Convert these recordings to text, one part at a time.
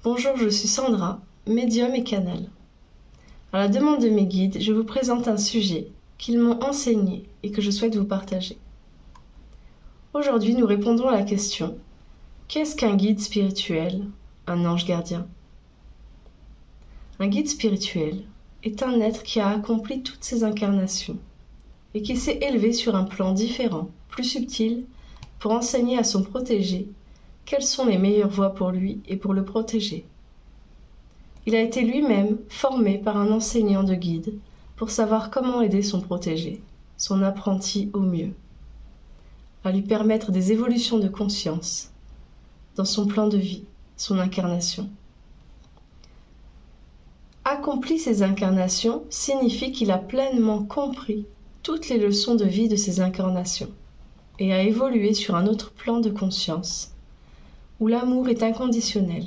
Bonjour, je suis Sandra, médium et canal. À la demande de mes guides, je vous présente un sujet qu'ils m'ont enseigné et que je souhaite vous partager. Aujourd'hui, nous répondons à la question: qu'est-ce qu'un guide spirituel, un ange gardien? Un guide spirituel est un être qui a accompli toutes ses incarnations et qui s'est élevé sur un plan différent, plus subtil, pour enseigner à son protégé quelles sont les meilleures voies pour lui et pour le protéger. Il a été lui-même formé par un enseignant de guide pour savoir comment aider son protégé, son apprenti au mieux, à lui permettre des évolutions de conscience dans son plan de vie, son incarnation. Accompli ses incarnations signifie qu'il a pleinement compris toutes les leçons de vie de ses incarnations et a évolué sur un autre plan de conscience où l'amour est inconditionnel.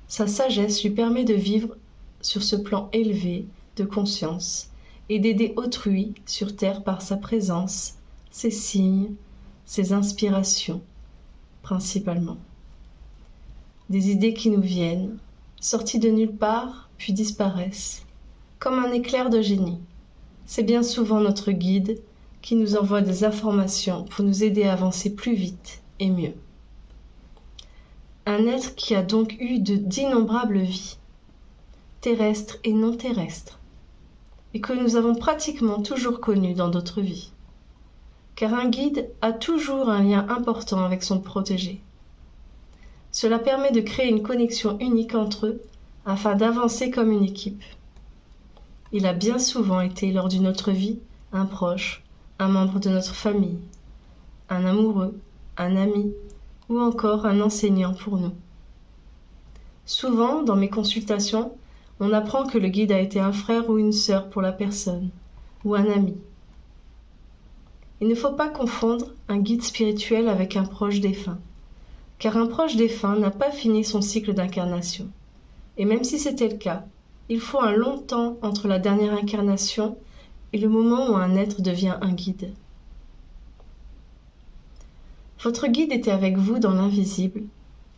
Sa sagesse lui permet de vivre sur ce plan élevé de conscience et d'aider autrui sur terre par sa présence, ses signes, ses inspirations, principalement. Des idées qui nous viennent, sorties de nulle part, puis disparaissent, comme un éclair de génie. C'est bien souvent notre guide qui nous envoie des informations pour nous aider à avancer plus vite et mieux. Un être qui a donc eu d'innombrables vies, terrestres et non terrestres, et que nous avons pratiquement toujours connues dans d'autres vies. Car un guide a toujours un lien important avec son protégé. Cela permet de créer une connexion unique entre eux afin d'avancer comme une équipe. Il a bien souvent été, lors d'une autre vie, un proche, un membre de notre famille, un amoureux, un ami, ou encore un enseignant pour nous. Souvent, dans mes consultations, on apprend que le guide a été un frère ou une sœur pour la personne, ou un ami. Il ne faut pas confondre un guide spirituel avec un proche défunt, car un proche défunt n'a pas fini son cycle d'incarnation. Et même si c'était le cas, il faut un long temps entre la dernière incarnation et le moment où un être devient un guide. Votre guide était avec vous dans l'invisible,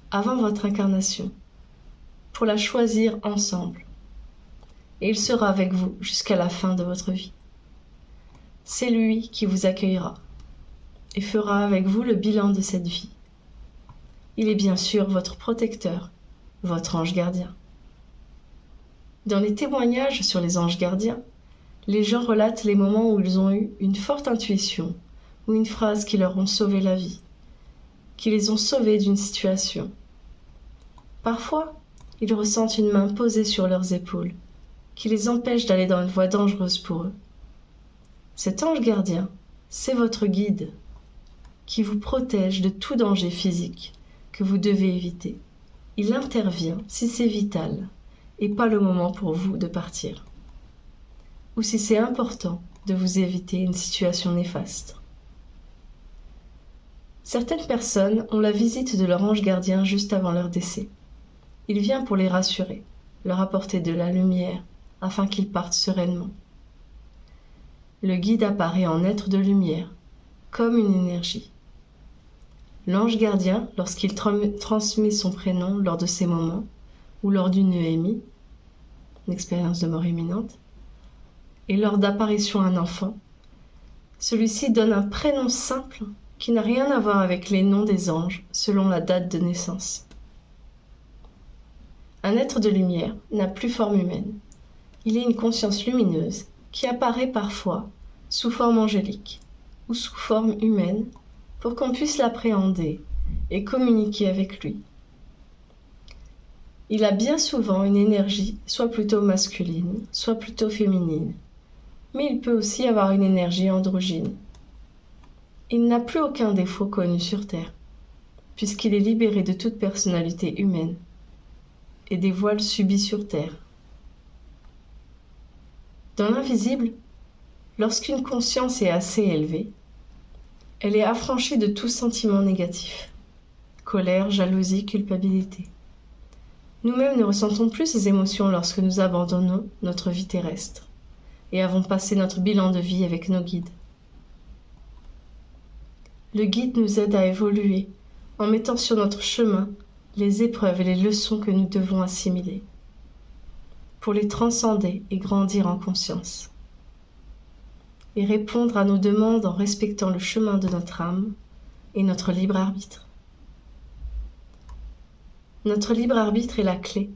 avant votre incarnation, pour la choisir ensemble. Et il sera avec vous jusqu'à la fin de votre vie. C'est lui qui vous accueillera et fera avec vous le bilan de cette vie. Il est bien sûr votre protecteur, votre ange gardien. Dans les témoignages sur les anges gardiens, les gens relatent les moments où ils ont eu une forte intuition ou une phrase qui leur ont sauvé la vie, qui les ont sauvés d'une situation. Parfois, ils ressentent une main posée sur leurs épaules, qui les empêche d'aller dans une voie dangereuse pour eux. Cet ange gardien, c'est votre guide, qui vous protège de tout danger physique que vous devez éviter. Il intervient si c'est vital et pas le moment pour vous de partir, ou si c'est important de vous éviter une situation néfaste. Certaines personnes ont la visite de leur ange gardien juste avant leur décès. Il vient pour les rassurer, leur apporter de la lumière, afin qu'ils partent sereinement. Le guide apparaît en être de lumière, comme une énergie. L'ange gardien, lorsqu'il transmet son prénom lors de ces moments, ou lors d'une EMI, une expérience de mort imminente, et lors d'apparition à un enfant, celui-ci donne un prénom simple qui n'a rien à voir avec les noms des anges selon la date de naissance. Un être de lumière n'a plus forme humaine. Il est une conscience lumineuse qui apparaît parfois sous forme angélique ou sous forme humaine pour qu'on puisse l'appréhender et communiquer avec lui. Il a bien souvent une énergie soit plutôt masculine, soit plutôt féminine, mais il peut aussi avoir une énergie androgyne. Il n'a plus aucun défaut connu sur Terre, puisqu'il est libéré de toute personnalité humaine et des voiles subis sur Terre. Dans l'invisible, lorsqu'une conscience est assez élevée, elle est affranchie de tout sentiment négatif, colère, jalousie, culpabilité. Nous-mêmes ne ressentons plus ces émotions lorsque nous abandonnons notre vie terrestre et avons passé notre bilan de vie avec nos guides. Le guide nous aide à évoluer en mettant sur notre chemin les épreuves et les leçons que nous devons assimiler, pour les transcender et grandir en conscience, et répondre à nos demandes en respectant le chemin de notre âme et notre libre arbitre. Notre libre arbitre est la clé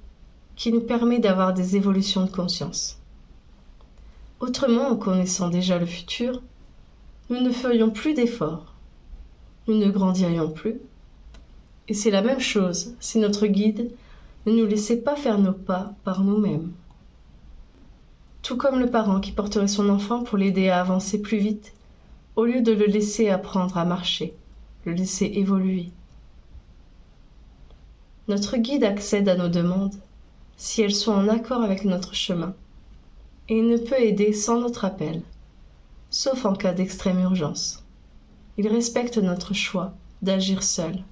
qui nous permet d'avoir des évolutions de conscience. Autrement, en connaissant déjà le futur, nous ne ferions plus d'efforts, nous ne grandirions plus, et c'est la même chose si notre guide ne nous laissait pas faire nos pas par nous-mêmes. Tout comme le parent qui porterait son enfant pour l'aider à avancer plus vite, au lieu de le laisser apprendre à marcher, le laisser évoluer. Notre guide accède à nos demandes si elles sont en accord avec notre chemin, et il ne peut aider sans notre appel, sauf en cas d'extrême urgence. Il respecte notre choix d'agir seul,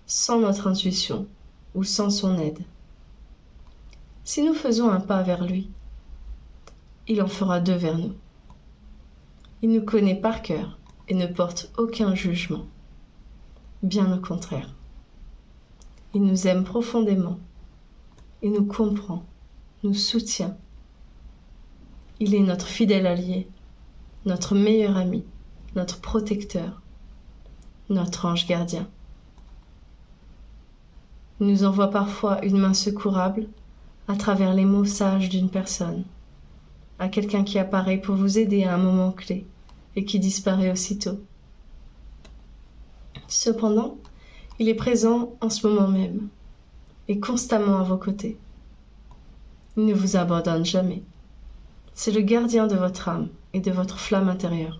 sans notre intuition ou sans son aide. Si nous faisons un pas vers lui, il en fera deux vers nous. Il nous connaît par cœur et ne porte aucun jugement. Bien au contraire. Il nous aime profondément et nous comprend, nous soutient. Il est notre fidèle allié, notre meilleur ami, notre protecteur, notre ange gardien. Il nous envoie parfois une main secourable à travers les mots sages d'une personne, à quelqu'un qui apparaît pour vous aider à un moment clé et qui disparaît aussitôt. Cependant, il est présent en ce moment même et constamment à vos côtés. Il ne vous abandonne jamais. C'est le gardien de votre âme et de votre flamme intérieure.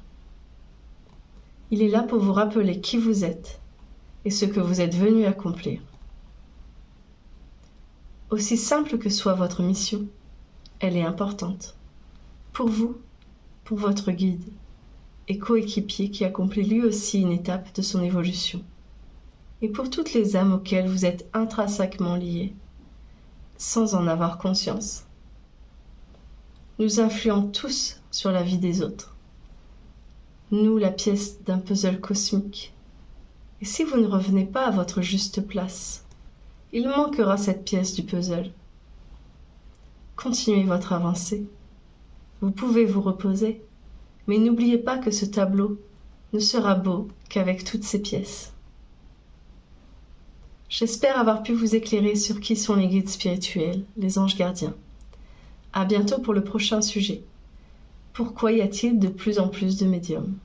Il est là pour vous rappeler qui vous êtes et ce que vous êtes venu accomplir. Aussi simple que soit votre mission, elle est importante. Pour vous, pour votre guide et coéquipier qui accomplit lui aussi une étape de son évolution, et pour toutes les âmes auxquelles vous êtes intrinsèquement liés, sans en avoir conscience. Nous influons tous sur la vie des autres, nous la pièce d'un puzzle cosmique, et si vous ne revenez pas à votre juste place, il manquera cette pièce du puzzle. Continuez votre avancée. Vous pouvez vous reposer, mais n'oubliez pas que ce tableau ne sera beau qu'avec toutes ces pièces. J'espère avoir pu vous éclairer sur qui sont les guides spirituels, les anges gardiens. À bientôt pour le prochain sujet. Pourquoi y a-t-il de plus en plus de médiums ?